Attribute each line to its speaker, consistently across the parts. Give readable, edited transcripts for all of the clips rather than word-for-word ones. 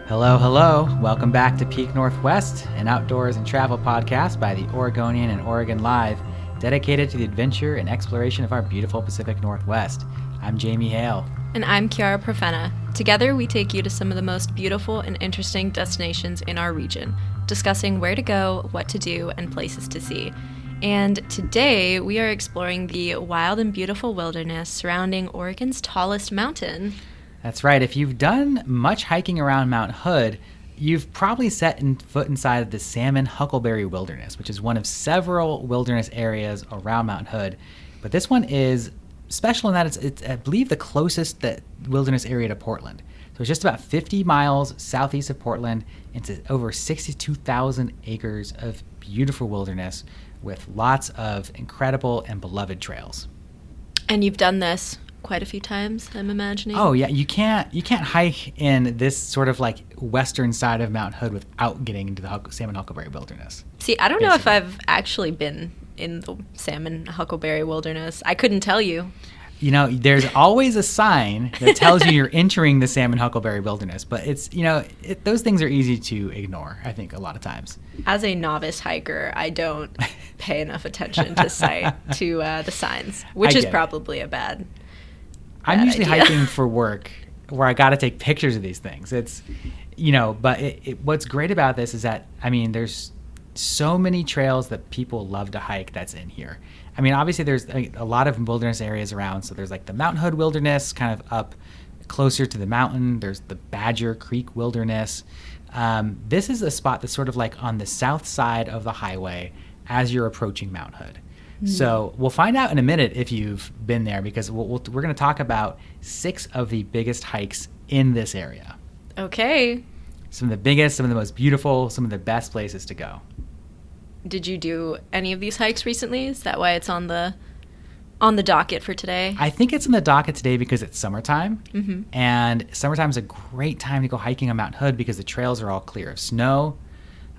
Speaker 1: Hello, hello. Welcome back to Peak Northwest, an outdoors and travel podcast by the Oregonian and Oregon Live, dedicated to the adventure and exploration of our beautiful Pacific Northwest. I'm Jamie Hale.
Speaker 2: And I'm Kiara Profena. Together, we take you to some of the most beautiful and interesting destinations in our region, discussing where to go, what to do, and places to see. And today, we are exploring the wild and beautiful wilderness surrounding Oregon's tallest mountain.
Speaker 1: That's right. If you've done much hiking around Mount Hood, you've probably set foot inside of the Salmon-Huckleberry Wilderness, which is one of several wilderness areas around Mount Hood. But this one is special in that it's I believe, the closest wilderness area to Portland. So it's just about 50 miles southeast of Portland. It's over 62,000 acres of beautiful wilderness with lots of incredible and beloved trails.
Speaker 2: And you've done this quite a few times, I'm imagining.
Speaker 1: Oh yeah, you can't hike in this sort of like western side of Mount Hood without getting into the Salmon-Huckleberry Wilderness.
Speaker 2: See, I don't know if I've actually been in the Salmon-Huckleberry Wilderness. I couldn't tell you.
Speaker 1: You know, there's always a sign that tells you you're entering the Salmon-Huckleberry Wilderness, but it's, those things are easy to ignore, I think, a lot of times.
Speaker 2: As a novice hiker, I don't pay enough attention to the signs, which is probably a bad
Speaker 1: I'm usually
Speaker 2: idea.
Speaker 1: hiking for work where I got to take pictures of these things. It's, but what's great about this is that, there's so many trails that people love to hike that's in here. Obviously there's a lot of wilderness areas around. So there's like the Mount Hood Wilderness kind of up closer to the mountain. There's the Badger Creek Wilderness. This is a spot that's sort of like on the south side of the highway as you're approaching Mount Hood. So we'll find out in a minute if you've been there, because we're going to talk about 6 of the biggest hikes in this area.
Speaker 2: Okay.
Speaker 1: Some of the biggest, some of the most beautiful, some of the best places to go.
Speaker 2: Did you do any of these hikes recently? Is that why it's on the docket for today?
Speaker 1: I think it's on the docket today because it's summertime. Mm-hmm. And summertime is a great time to go hiking on Mount Hood because the trails are all clear of snow,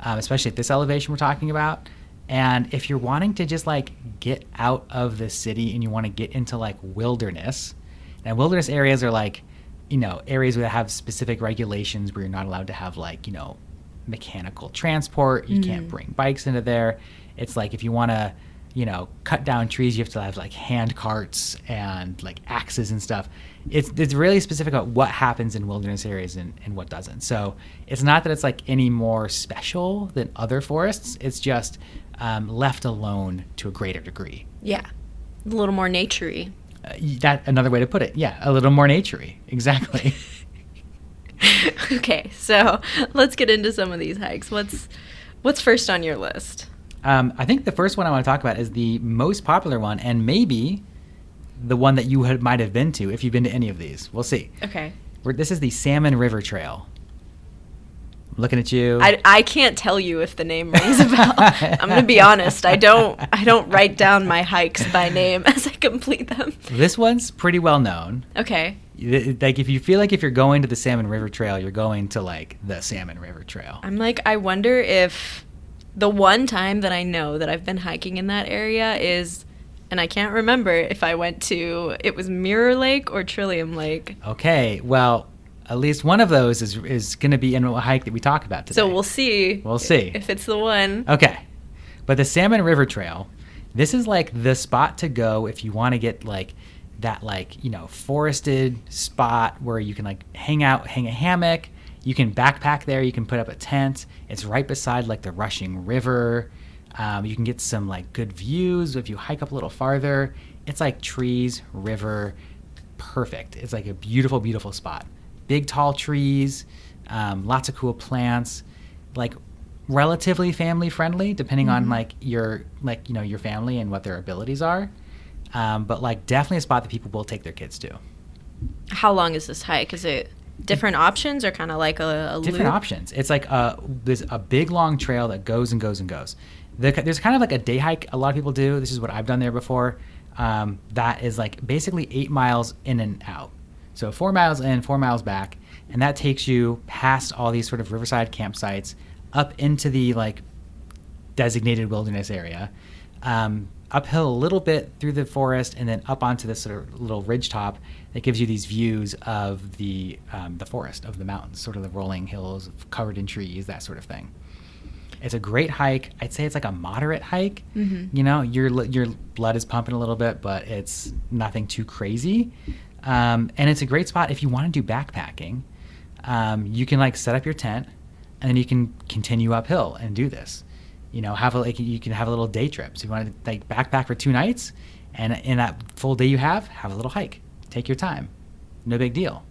Speaker 1: especially at this elevation we're talking about. And if you're wanting to just like get out of the city and you want to get into like wilderness, and wilderness areas are like, areas that have specific regulations where you're not allowed to have like, mechanical transport. You can't bring bikes into there. It's like if you want to, cut down trees, you have to have like hand carts and like axes and stuff. It's really specific about what happens in wilderness areas and what doesn't. So it's not that it's like any more special than other forests. It's just left alone to a greater degree.
Speaker 2: Yeah, a little more nature-y.
Speaker 1: That's another way to put it. Yeah, a little more nature-y. Exactly.
Speaker 2: Okay, so let's get into some of these hikes. What's first on your list?
Speaker 1: I think the first one I want to talk about is the most popular one, and maybe the one that you might have been to if you've been to any of these. We'll see.
Speaker 2: Okay.
Speaker 1: This is the Salmon River Trail. I'm looking at you.
Speaker 2: I can't tell you if the name rings a bell. I'm going to be honest. I don't write down my hikes by name as I complete them.
Speaker 1: This one's pretty well known.
Speaker 2: Okay.
Speaker 1: Like if you feel like if you're going to the Salmon River Trail, you're going to like the Salmon River Trail.
Speaker 2: I'm like, I wonder if the one time that I know that I've been hiking in that area is, and I can't remember if I went to, it was Mirror Lake or Trillium Lake.
Speaker 1: Okay, well, at least one of those is going to be in a hike that we talk about today.
Speaker 2: So we'll see.
Speaker 1: We'll see.
Speaker 2: If it's the one.
Speaker 1: Okay. But the Salmon River Trail, this is like the spot to go if you want to get like that like, forested spot where you can like hang a hammock. You can backpack there. You can put up a tent. It's right beside like the rushing river. You can get some like good views if you hike up a little farther. It's like trees, river, perfect. It's like a beautiful, beautiful spot. Big, tall trees, lots of cool plants, like relatively family friendly, depending on like your family and what their abilities are. But like definitely a spot that people will take their kids to.
Speaker 2: How long is this hike? Is it different options or kind of like a
Speaker 1: different
Speaker 2: loop?
Speaker 1: options? It's like there's a big long trail that goes and goes and goes. There's kind of like a day hike a lot of people do. This is what I've done there before. That is like basically 8 miles in and out. So 4 miles in, 4 miles back, and that takes you past all these sort of riverside campsites up into the like designated wilderness area. uphill a little bit through the forest and then up onto this sort of little ridge top that gives you these views of the forest, of the mountains, sort of the rolling hills covered in trees, that sort of thing. It's a great hike. I'd say it's like a moderate hike.
Speaker 2: Mm-hmm.
Speaker 1: You know, your blood is pumping a little bit, but it's nothing too crazy. And it's a great spot if you want to do backpacking. You can like set up your tent, and then you can continue uphill and do this. You know, you can have a little day trip. So you want to like backpack for 2 nights, and in that full day you have a little hike. Take your time. No big deal.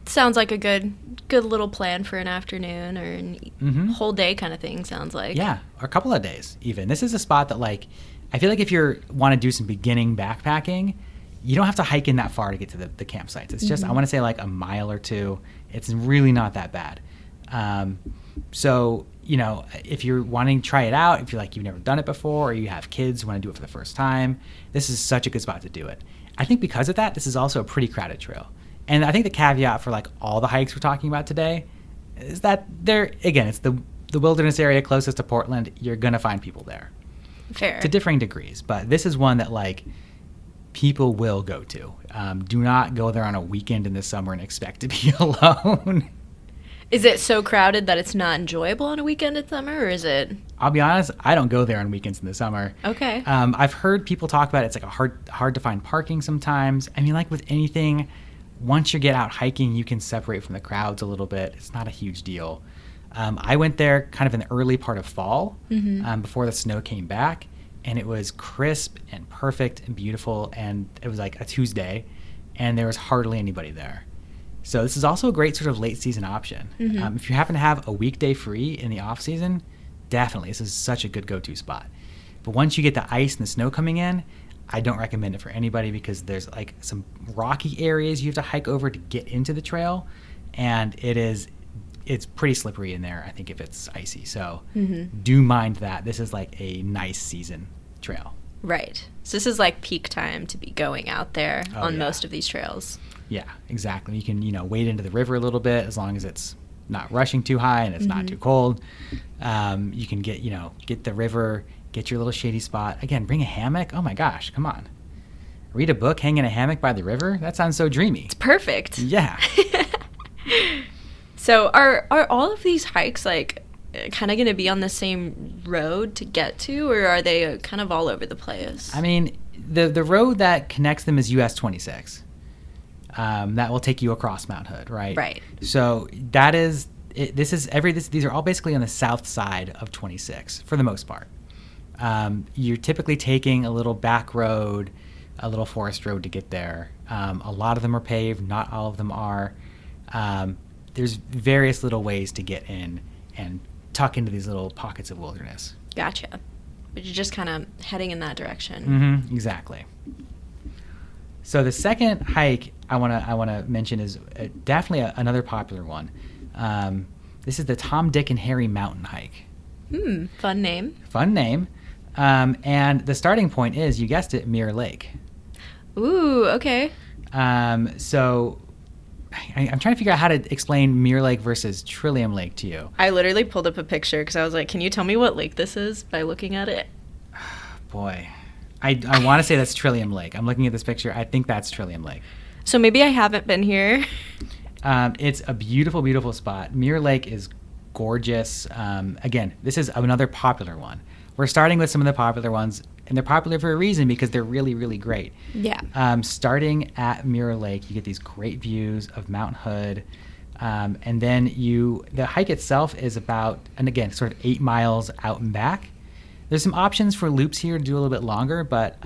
Speaker 2: Sounds like a good little plan for an afternoon or a whole day kind of thing, sounds like.
Speaker 1: Yeah, or a couple of days even. This is a spot that like, I feel like if you want to do some beginning backpacking, you don't have to hike in that far to get to the campsites. It's just, I want to say like a mile or 2. It's really not that bad. So, you know, if you're wanting to try it out, if you're like, you've never done it before, or you have kids who want to do it for the first time, this is such a good spot to do it. I think because of that, this is also a pretty crowded trail. And I think the caveat for like all the hikes we're talking about today is that it's the wilderness area closest to Portland. You're going to find people there.
Speaker 2: Fair.
Speaker 1: To differing degrees. But this is one that like people will go to. Do not go there on a weekend in the summer and expect to be alone.
Speaker 2: Is it so crowded that it's not enjoyable on a weekend in summer, or is it?
Speaker 1: I'll be honest, I don't go there on weekends in the summer.
Speaker 2: Okay.
Speaker 1: I've heard people talk about it's like hard to find parking sometimes. I mean, like with anything, once you get out hiking, you can separate from the crowds a little bit. It's not a huge deal. I went there kind of in the early part of fall, before the snow came back, and it was crisp and perfect and beautiful, and it was like a Tuesday, and there was hardly anybody there. So this is also a great sort of late season option. If you happen to have a weekday free in the off season, definitely this is such a good go-to spot. But once you get the ice and the snow coming in, I don't recommend it for anybody because there's like some rocky areas you have to hike over to get into the trail, and it's pretty slippery in there, I think, if it's icy. So do mind that. This is like a nice season trail.
Speaker 2: Right. So this is like peak time to be going out there on most of these trails.
Speaker 1: Yeah, exactly. You can, wade into the river a little bit as long as it's not rushing too high and it's not too cold. You can get the river, get your little shady spot. Again, bring a hammock. Oh my gosh, come on. Read a book, hang in a hammock by the river. That sounds so dreamy.
Speaker 2: It's perfect.
Speaker 1: Yeah.
Speaker 2: So are all of these hikes like kind of going to be on the same road to get to, or are they kind of all over the place? I
Speaker 1: mean, the road that connects them is US 26. That will take you across Mount Hood, right?
Speaker 2: Right.
Speaker 1: So that is it. These are all basically on the south side of 26 for the most part. You're typically taking a little back road, a little forest road to get there. A lot of them are paved, not all of them are. There's various little ways to get in and tuck into these little pockets of wilderness.
Speaker 2: Gotcha. But you're just kind of heading in that direction.
Speaker 1: Mm-hmm, exactly. So the second hike I want to mention is definitely another popular one. This is the Tom, Dick, and Harry Mountain hike.
Speaker 2: Fun name.
Speaker 1: Fun name. And the starting point is, you guessed it, Mirror Lake.
Speaker 2: Ooh, okay.
Speaker 1: So I'm trying to figure out how to explain Mirror Lake versus Trillium Lake to you.
Speaker 2: I literally pulled up a picture because I was like, can you tell me what lake this is by looking at it?
Speaker 1: Boy. I want to say that's Trillium Lake. I'm looking at this picture. I think that's Trillium Lake.
Speaker 2: So maybe I haven't been here.
Speaker 1: It's a beautiful, beautiful spot. Mirror Lake is gorgeous. Again, this is another popular one. We're starting with some of the popular ones, and they're popular for a reason because they're really, really great.
Speaker 2: Yeah.
Speaker 1: Starting at Mirror Lake, you get these great views of Mount Hood. And then the hike itself is about, and again, sort of 8 miles out and back. There's some options for loops here to do a little bit longer, but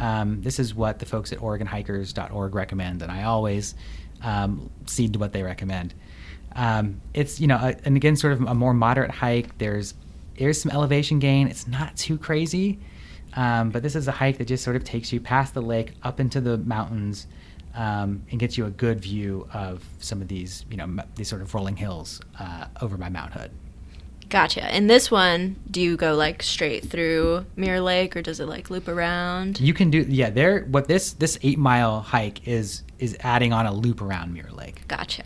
Speaker 1: this is what the folks at OregonHikers.org recommend, and I always cede to what they recommend. It's, and again, sort of a more moderate hike. There's some elevation gain. It's not too crazy, but this is a hike that just sort of takes you past the lake, up into the mountains, and gets you a good view of some of these, these sort of rolling hills over by Mount Hood.
Speaker 2: Gotcha. And this one, do you go like straight through Mirror Lake, or does it like loop around?
Speaker 1: You can do, what this 8 mile hike is adding on a loop around Mirror Lake.
Speaker 2: Gotcha.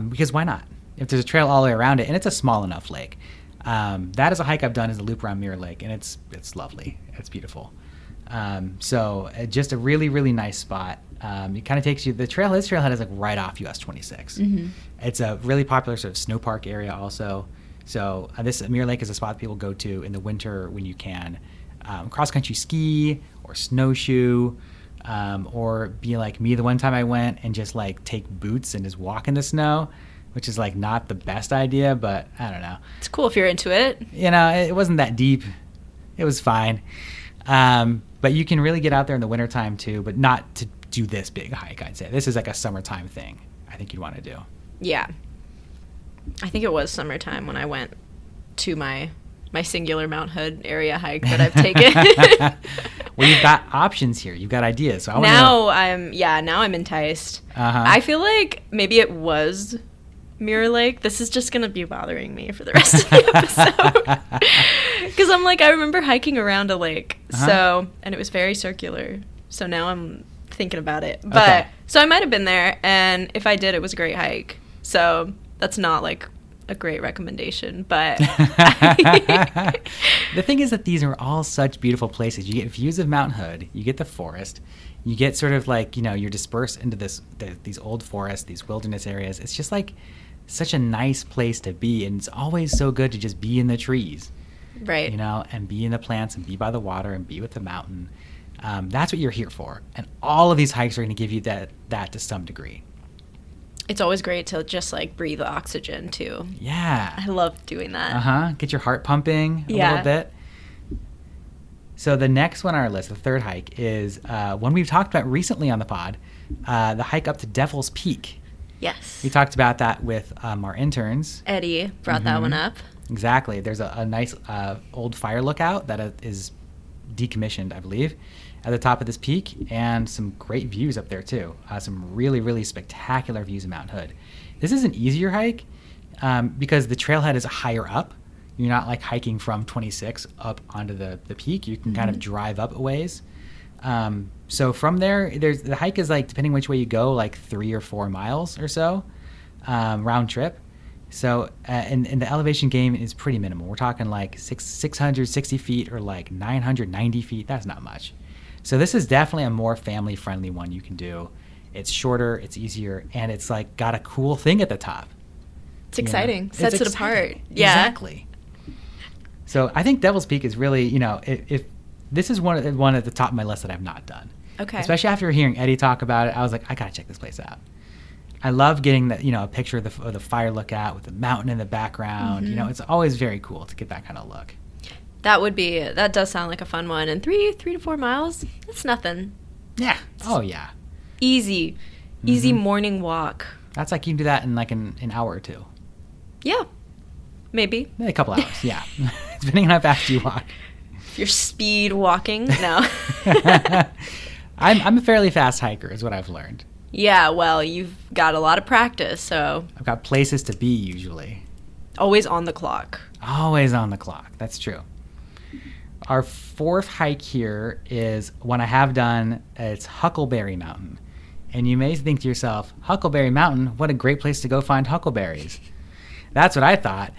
Speaker 1: Because why not? If there's a trail all the way around it, and it's a small enough lake. That is a hike I've done, is a loop around Mirror Lake, and it's lovely. It's beautiful. So just a really, really nice spot. It kind of takes you, this trailhead is like right off US 26. It's a really popular sort of snow park area also. So this Mirror Lake is a spot that people go to in the winter when you can cross-country ski or snowshoe, or be like me the one time I went and just like take boots and just walk in the snow, which is like not the best idea, but I don't know.
Speaker 2: It's cool if you're into it.
Speaker 1: You know, it wasn't that deep. It was fine. But you can really get out there in the wintertime too, but not to do this big hike, I'd say. This is like a summertime thing I think you'd want to do.
Speaker 2: Yeah. I think it was summertime when I went to my singular Mount Hood area hike that I've taken.
Speaker 1: Well, you've got options here. You've got ideas. So
Speaker 2: now I'm enticed. I feel like maybe it was Mirror Lake. This is just going to be bothering me for the rest of the episode. Because I'm like, I remember hiking around a lake. And it was very circular. So now I'm thinking about it. But so I might have been there. And if I did, it was a great hike. So that's not like a great recommendation, but
Speaker 1: the thing is that these are all such beautiful places. You get views of Mount Hood, you get the forest, you get sort of like, you know, you're dispersed into these old forests, these wilderness areas. It's just like such a nice place to be, and it's always so good to just be in the trees,
Speaker 2: right?
Speaker 1: You know, and be in the plants and be by the water and be with the mountain. That's what you're here for, and all of these hikes are going to give you that to some degree.
Speaker 2: It's always great to just like breathe the oxygen too.
Speaker 1: Yeah.
Speaker 2: I love doing that.
Speaker 1: Get your heart pumping a little bit. So the next one on our list, the third hike, is one we've talked about recently on the pod, the hike up to Devil's Peak.
Speaker 2: Yes.
Speaker 1: We talked about that with our interns.
Speaker 2: Eddie brought that one up.
Speaker 1: Exactly. There's a nice old fire lookout that is decommissioned, I believe, at the top of this peak, and some great views up there too. Some really, really spectacular views of Mount Hood. This is an easier hike because the trailhead is higher up. You're not like hiking from 26 up onto the peak. You can kind of drive up a ways. So from there, the hike is like, depending which way you go, like 3 or 4 miles or so round trip. So and the elevation gain is pretty minimal. We're talking like 660 feet or like 990 feet. That's not much. So this is definitely a more family-friendly one you can do. It's shorter, it's easier, and it's like got a cool thing at the top.
Speaker 2: It's exciting. Sets it apart.
Speaker 1: Yeah. Exactly. So I think Devil's Peak is really, you know, if this is one at the top of my list that I've not done.
Speaker 2: Okay.
Speaker 1: Especially after hearing Eddie talk about it, I was like, I gotta check this place out. I love getting that, you know, a picture of the fire lookout with the mountain in the background. You know, it's always very cool to get that kind of look.
Speaker 2: That does sound like a fun one. And 3 to 4 miles, that's nothing.
Speaker 1: Yeah. Oh yeah.
Speaker 2: Easy morning walk.
Speaker 1: That's like you can do that in like an hour or two. Yeah.
Speaker 2: Maybe.
Speaker 1: A couple hours, yeah. Depending on how fast you walk.
Speaker 2: If you're speed walking, no.
Speaker 1: I'm a fairly fast hiker is what I've learned.
Speaker 2: Yeah, well, you've got a lot of practice, so.
Speaker 1: I've got places to be usually.
Speaker 2: Always on the clock.
Speaker 1: Always on the clock. That's true. Our fourth hike here is one I have done. It's Huckleberry Mountain. And you may think to yourself, Huckleberry Mountain, what a great place to go find huckleberries. That's what I thought.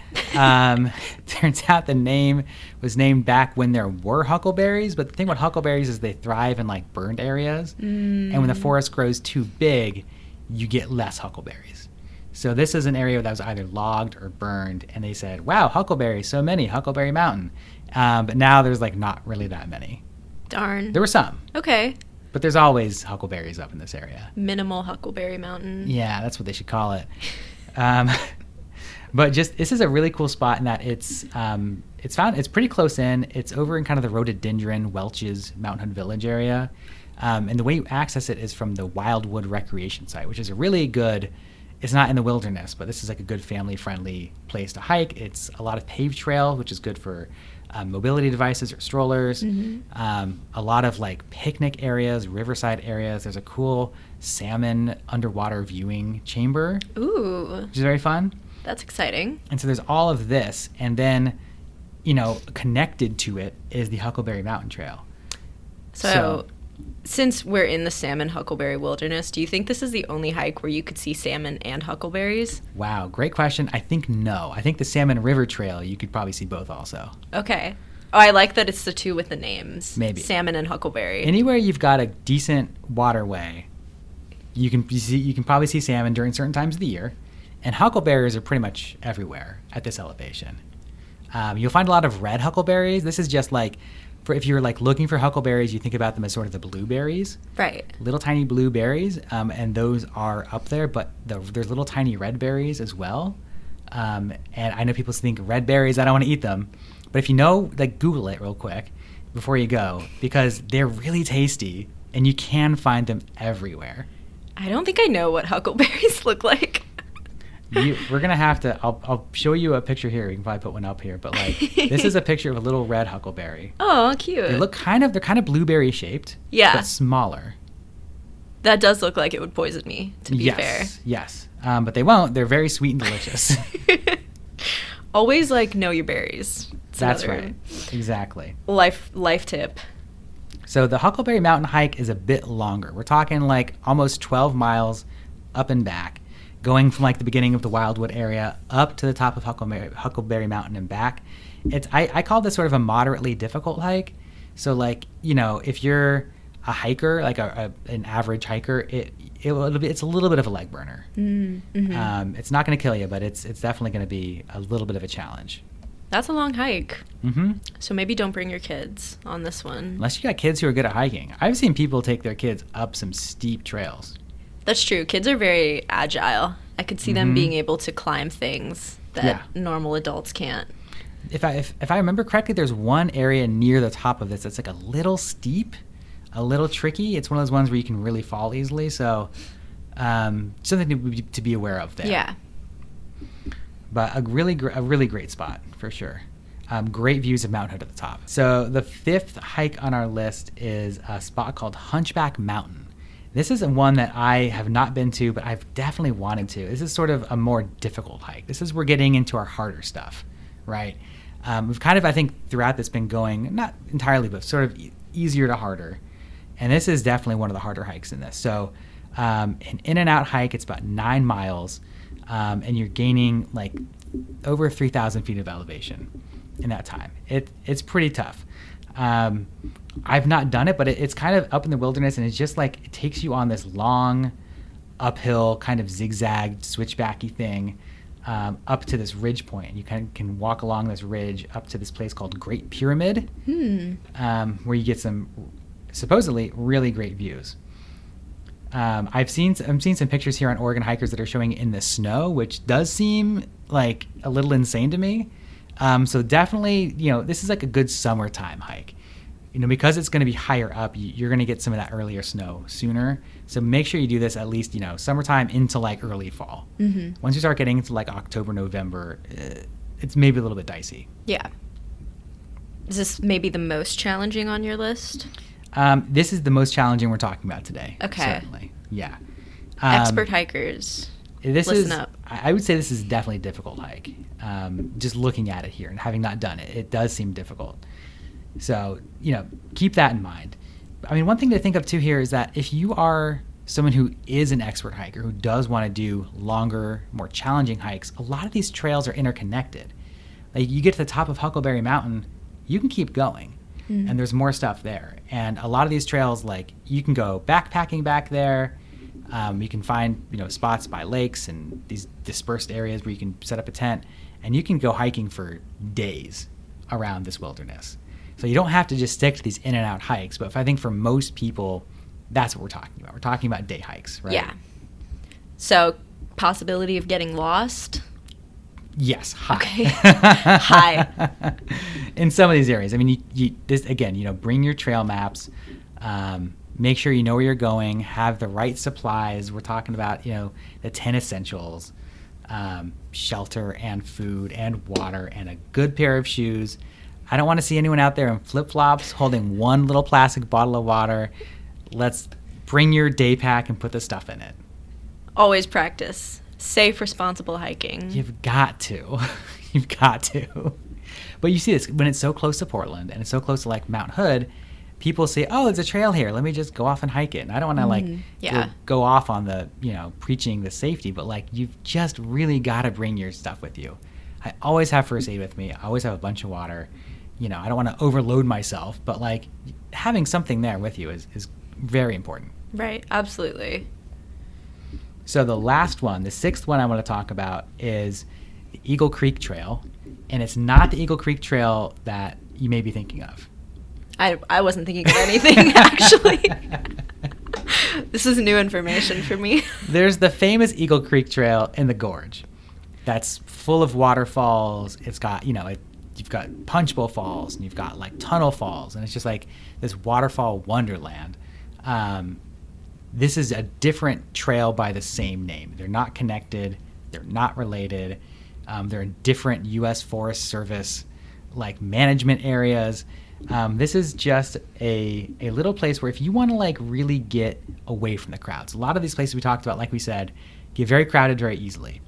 Speaker 1: Turns out the name was named back when there were huckleberries. But the thing about huckleberries is they thrive in like burned areas. And when the forest grows too big, you get less huckleberries. So this is an area that was either logged or burned. And they said, wow, huckleberries, so many, Huckleberry Mountain. But now there's like not really that many.
Speaker 2: Darn.
Speaker 1: There were some.
Speaker 2: Okay.
Speaker 1: But there's always huckleberries up in this area.
Speaker 2: Minimal Huckleberry Mountain.
Speaker 1: Yeah, that's what they should call it. But this is a really cool spot in that it's pretty close in. It's over in kind of the rhododendron Welch's Mount Hood Village area. And the way you access it is from the Wildwood Recreation Site, which is a really good, it's not in the wilderness, but this is like a good family-friendly place to hike. It's a lot of paved trail, which is good for mobility devices or strollers. A lot of like picnic areas, riverside areas. There's a cool salmon underwater viewing chamber.
Speaker 2: Ooh.
Speaker 1: Which is very fun.
Speaker 2: That's exciting. And
Speaker 1: so there's all of this, and then, you know, connected to it is the Huckleberry Mountain Trail.
Speaker 2: So since we're in the Salmon-Huckleberry Wilderness, do you think this is the only hike where you could see salmon and huckleberries?
Speaker 1: Wow, great question. I think no. I think the Salmon River Trail, you could probably see both also.
Speaker 2: Okay. Oh, I like that it's the two with the names.
Speaker 1: Maybe.
Speaker 2: Salmon and Huckleberry.
Speaker 1: Anywhere you've got a decent waterway, you can probably see salmon during certain times of the year, and huckleberries are pretty much everywhere at this elevation. You'll find a lot of red huckleberries. This is just like, if you're like looking for huckleberries, you think about them as sort of the blueberries.
Speaker 2: Right.
Speaker 1: Little tiny blueberries, and those are up there, but there's little tiny red berries as well. And I know people think red berries, I don't want to eat them. But if you know, like, Google it real quick before you go, because they're really tasty, and you can find them everywhere.
Speaker 2: I don't think I know what huckleberries look like.
Speaker 1: We're going to have to, I'll show you a picture here. We can probably put one up here. But, like, this is a picture of a little red huckleberry.
Speaker 2: Oh, cute.
Speaker 1: They're kind of blueberry shaped.
Speaker 2: Yeah.
Speaker 1: But smaller.
Speaker 2: That does look like it would poison me, to be fair.
Speaker 1: Yes. But they won't. They're very sweet and delicious.
Speaker 2: Always, like, know your berries.
Speaker 1: That's right. Exactly.
Speaker 2: Life tip.
Speaker 1: So the Huckleberry Mountain hike is a bit longer. We're talking like almost 12 miles up and back, going from like the beginning of the Wildwood area up to the top of Huckleberry Mountain and back. I call this sort of a moderately difficult hike. So, like, you know, if you're a hiker, like an average hiker, it's a little bit of a leg burner. Mm-hmm. It's not going to kill you, but it's definitely going to be a little bit of a challenge.
Speaker 2: That's a long hike.
Speaker 1: Mm-hmm.
Speaker 2: So maybe don't bring your kids on this one.
Speaker 1: Unless you got kids who are good at hiking. I've seen people take their kids up some steep trails.
Speaker 2: That's true. Kids are very agile. I could see them being able to climb things that normal adults can't.
Speaker 1: If I remember correctly, there's one area near the top of this that's like a little steep, a little tricky. It's one of those ones where you can really fall easily. So something to be aware of there.
Speaker 2: Yeah.
Speaker 1: But a really great spot for sure. Great views of Mount Hood at the top. So the fifth hike on our list is a spot called Hunchback Mountain. This is one that I have not been to, but I've definitely wanted to. This is sort of a more difficult hike. This is we're getting into our harder stuff, right? We've kind of, I think, throughout this been going, not entirely, but sort of easier to harder. And this is definitely one of the harder hikes in this. So an in and out hike, it's about 9 miles. And you're gaining like over 3,000 feet of elevation in that time. It's pretty tough. I've not done it, but it's kind of up in the wilderness, and it's just like it takes you on this long uphill kind of zigzag switchbacky thing up to this ridge point. And you kind of can walk along this ridge up to this place called Great Pyramid, where you get some supposedly really great views. I'm seeing some pictures here on Oregon Hikers that are showing it in the snow, which does seem like a little insane to me. So definitely, you know, this is like a good summertime hike. You know, because it's going to be higher up, you're going to get some of that earlier snow sooner. So make sure you do this at least, you know, summertime into like early fall. Mm-hmm. Once you start getting into like October, November, it's maybe a little bit dicey.
Speaker 2: Yeah. Is this maybe the most challenging on your list?
Speaker 1: This is the most challenging we're talking about today.
Speaker 2: Okay.
Speaker 1: Certainly. Yeah.
Speaker 2: Expert hikers. Listen up.
Speaker 1: I would say this is definitely a difficult hike. Just looking at it here and having not done it, it does seem difficult. So, you know, keep that in mind. I mean, one thing to think of too here is that if you are someone who is an expert hiker, who does want to do longer, more challenging hikes, a lot of these trails are interconnected. Like, you get to the top of Huckleberry Mountain, you can keep going. And there's more stuff there. And a lot of these trails, like, you can go backpacking back there. You can find, you know, spots by lakes and these dispersed areas where you can set up a tent, and you can go hiking for days around this wilderness. So you don't have to just stick to these in and out hikes. But I think for most people, that's what we're talking about. We're talking about day hikes, right?
Speaker 2: Yeah. So possibility of getting lost?
Speaker 1: Yes, high.
Speaker 2: Okay. High.
Speaker 1: In some of these areas. I mean, this again, you know, bring your trail maps. Make sure you know where you're going. Have the right supplies. We're talking about, you know, the 10 essentials. Shelter and food and water and a good pair of shoes. I don't want to see anyone out there in flip-flops holding one little plastic bottle of water. Let's bring your day pack and put the stuff in it.
Speaker 2: Always practice safe, responsible hiking.
Speaker 1: You've got to. You've got to. But you see this, when it's so close to Portland and it's so close to like Mount Hood, people say, oh, there's a trail here. Let me just go off and hike it. And I don't want to go off on the, you know, preaching the safety, but like you've just really got to bring your stuff with you. I always have first aid with me. I always have a bunch of water. I don't want to overload myself, but like having something there with you is very important.
Speaker 2: Right. Absolutely.
Speaker 1: So the last one, the sixth one I want to talk about is the Eagle Creek Trail. And it's not the Eagle Creek Trail that you may be thinking of.
Speaker 2: I wasn't thinking of anything, actually. This is new information for me.
Speaker 1: There's the famous Eagle Creek Trail in the gorge. That's full of waterfalls. It's got, you've got Punch Bowl Falls, and you've got like Tunnel Falls, and it's just like this waterfall wonderland. This is a different trail by the same name. They're not connected. They're not related. They're in different U.S. Forest Service like management areas. This is just a little place where if you want to like really get away from the crowds, a lot of these places we talked about, like we said, get very crowded very easily.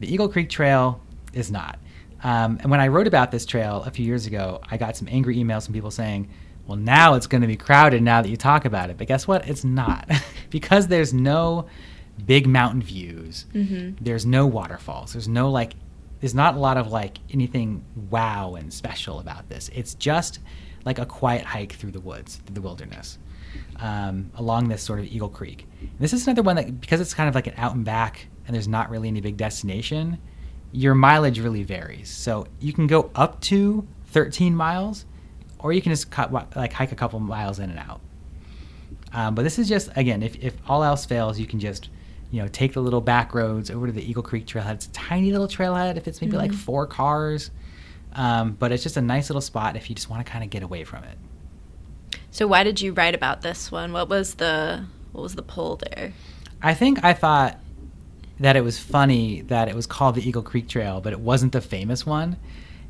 Speaker 1: The Eagle Creek Trail is not. And when I wrote about this trail a few years ago, I got some angry emails from people saying, well, now it's going to be crowded now that you talk about it. But guess what? It's not. Because there's no big mountain views. Mm-hmm. There's no waterfalls. There's not a lot of like anything wow and special about this. It's just like a quiet hike through the woods, through the wilderness, along this sort of Eagle Creek. And this is another one that, because it's kind of like an out and back and there's not really any big destination, your mileage really varies. So you can go up to 13 miles, or you can just hike a couple miles in and out. But this is just, again, if all else fails, you can just take the little back roads over to the Eagle Creek Trailhead. It's a tiny little trailhead if it's maybe like 4 cars. But it's just a nice little spot if you just want to kind of get away from it.
Speaker 2: So why did you write about this one? What was the pull there?
Speaker 1: I thought that it was funny that it was called the Eagle Creek Trail, but it wasn't the famous one.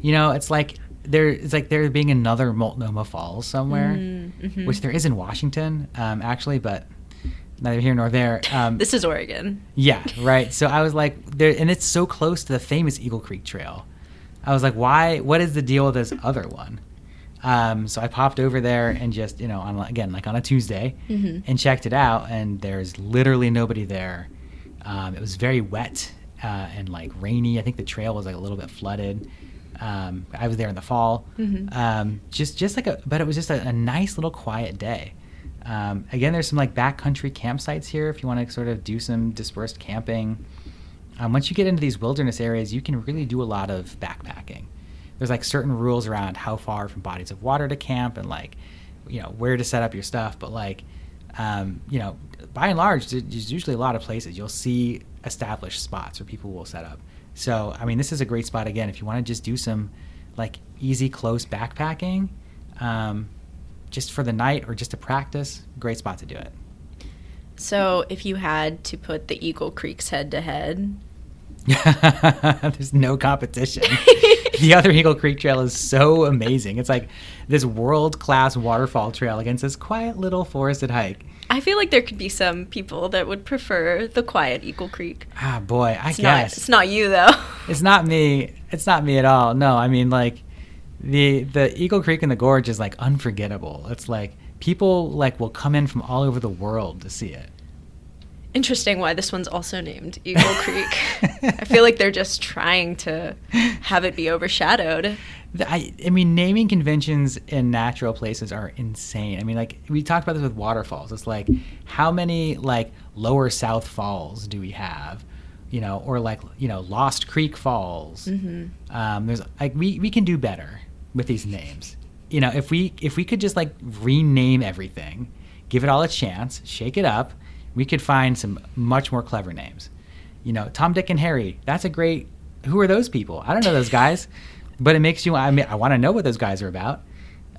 Speaker 1: It's like there being another Multnomah Falls somewhere, mm-hmm. which there is in Washington, actually, but neither here nor there.
Speaker 2: This is Oregon.
Speaker 1: Yeah, right. So I was like, and it's so close to the famous Eagle Creek Trail. I was like, why? What is the deal with this other one? So I popped over there and just, on a Tuesday, mm-hmm. and checked it out, and there's literally nobody there. It was very wet and like rainy. I think the trail was like a little bit flooded. I was there in the fall. Mm-hmm. But it was just a nice little quiet day. Again, there's some like backcountry campsites here if you want to sort of do some dispersed camping. Once you get into these wilderness areas, you can really do a lot of backpacking. There's like certain rules around how far from bodies of water to camp and like, where to set up your stuff. But like, by and large, there's usually a lot of places you'll see established spots where people will set up. So, I mean, this is a great spot again if you want to just do some like easy, close backpacking, just for the night or just to practice. Great spot to do it.
Speaker 2: So if you had to put the Eagle Creeks head to head,
Speaker 1: there's no competition. The other Eagle Creek Trail is so amazing. It's like this world-class waterfall trail against this quiet little forested hike.
Speaker 2: I feel like there could be some people that would prefer the quiet Eagle Creek.
Speaker 1: Ah, boy, I guess.
Speaker 2: It's not you, though.
Speaker 1: It's not me. It's not me at all. No, I mean, like, the Eagle Creek in the Gorge is, like, unforgettable. It's like people, like, will come in from all over the world to see it.
Speaker 2: Interesting why this one's also named Eagle Creek. I feel like they're just trying to have it be overshadowed.
Speaker 1: I mean, naming conventions in natural places are insane. I mean, like, we talked about this with waterfalls. It's like, how many, like, Lower South Falls do we have? Or like, Lost Creek Falls. Mm-hmm. There's like, we can do better with these names. If we could just like rename everything, give it all a chance, shake it up, we could find some much more clever names. Tom, Dick, and Harry. That's a great. Who are those people? I don't know those guys, but it makes you. I mean, I want to know what those guys are about.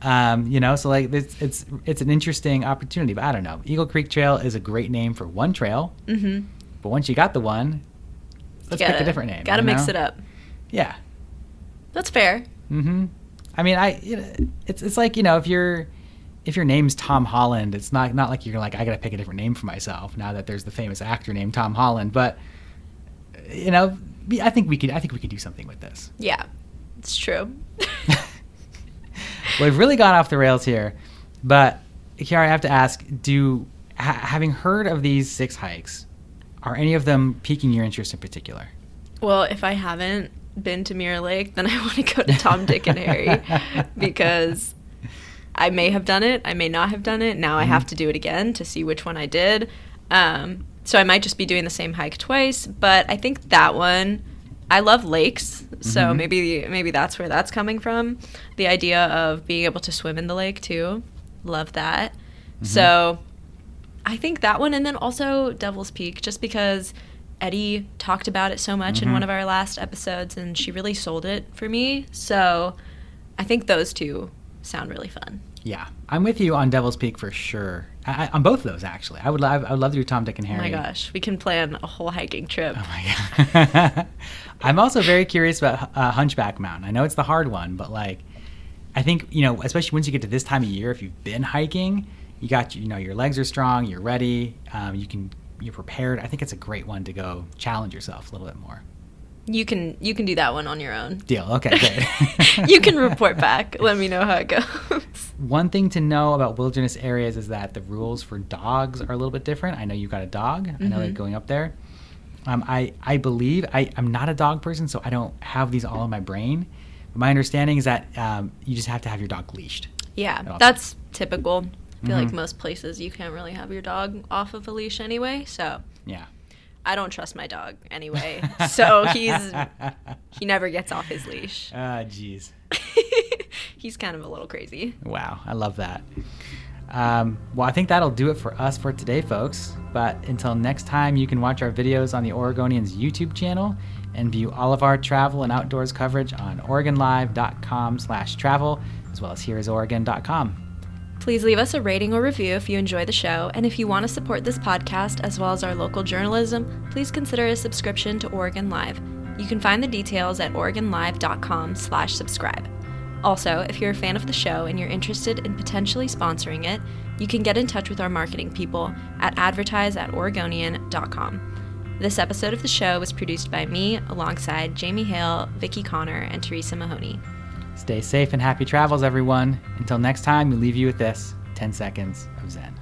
Speaker 1: So like it's an interesting opportunity. But I don't know. Eagle Creek Trail is a great name for one trail. Mm-hmm. But once you got the one, let's pick a different name.
Speaker 2: Gotta mix it up.
Speaker 1: Yeah.
Speaker 2: That's fair.
Speaker 1: Mm-hmm. I mean, it's like if your name's Tom Holland, it's not like you're like, I gotta pick a different name for myself now that there's the famous actor named Tom Holland. But I think we could do something with this.
Speaker 2: Yeah, it's true.
Speaker 1: Well, we've really gone off the rails here, but Kiara, I have to ask: having heard of these 6 hikes, are any of them piquing your interest in particular?
Speaker 2: Well, if I haven't, been to Mirror Lake, then I want to go to Tom, Dick, and Harry because I may have done it. I may not have done it. Now I have to do it again to see which one I did. So I might just be doing the same hike twice, but I think that one, I love lakes, so maybe that's where that's coming from. The idea of being able to swim in the lake too. Love that. So I think that one, and then also Devil's Peak, just because Eddie talked about it so much in one of our last episodes, and she really sold it for me. So I think those two sound really fun.
Speaker 1: Yeah, I'm with you on Devil's Peak for sure. On both of those, actually. I would love to do Tom, Dick, and Harry.
Speaker 2: Oh my gosh, we can plan a whole hiking trip.
Speaker 1: Oh my god. I'm also very curious about Hunchback Mountain. I know it's the hard one, but like, I think, you know, especially once you get to this time of year, if you've been hiking, you got, you know, your legs are strong, you're ready, you're prepared. I think it's a great one to go challenge yourself a little bit more.
Speaker 2: You can do that one on your own.
Speaker 1: Deal. Okay, good.
Speaker 2: You can report back. Let me know how it goes.
Speaker 1: One thing to know about wilderness areas is that the rules for dogs are a little bit different. I know you've got a dog. I know that going up there. I believe, I'm not a dog person, so I don't have these all in my brain. But my understanding is that you just have to have your dog leashed.
Speaker 2: Yeah, that's typical. I feel like most places you can't really have your dog off of a leash anyway, so.
Speaker 1: Yeah.
Speaker 2: I don't trust my dog anyway, so he never gets off his leash.
Speaker 1: Jeez.
Speaker 2: He's kind of a little crazy.
Speaker 1: Wow, I love that. Well, I think that'll do it for us for today, folks. But until next time, you can watch our videos on the Oregonians YouTube channel and view all of our travel and outdoors coverage on OregonLive.com/travel, as well as HereIsOregon.com.
Speaker 2: Please leave us a rating or review if you enjoy the show, and if you want to support this podcast as well as our local journalism, please consider a subscription to Oregon Live. You can find the details at OregonLive.com/subscribe. Also, if you're a fan of the show and you're interested in potentially sponsoring it, you can get in touch with our marketing people at advertise@oregonian.com. This episode of the show was produced by me alongside Jamie Hale, Vicky Connor, and Teresa Mahoney.
Speaker 1: Stay safe and happy travels, everyone. Until next time, we leave you with this 10 seconds of Zen.